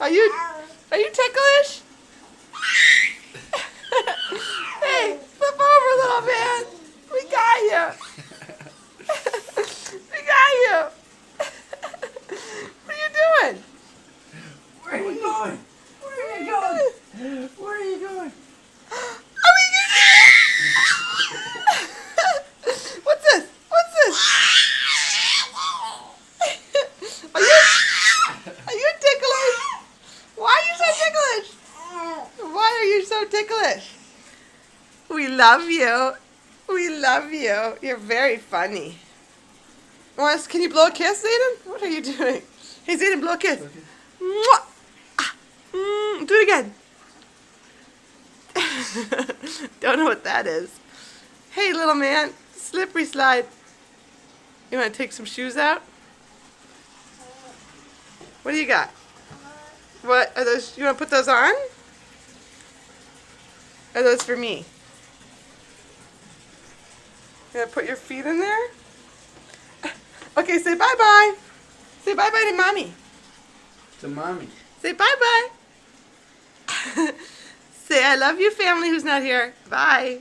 Are you ticklish? Hey, flip over, little man. We got you. We got you. What are you doing? Where are you going? Where are you going? Where are you going? What's this? What's this? Are you ticklish? Why are you so ticklish? Why are you so ticklish? We love you. We love you. You're very funny. Can you blow a kiss, Zayden? What are you doing? Hey, Zayden, blow a kiss. Okay. Mwah! Do it again. Don't know what that is. Hey, little man. Slippery slide. You want to take some shoes out? What do you got? What are those? You want to put those on? Are those for me? You want to put your feet in there? Okay, say bye-bye. Say bye-bye to Mommy. To Mommy. Say bye-bye. Say I love you, family who's not here. Bye.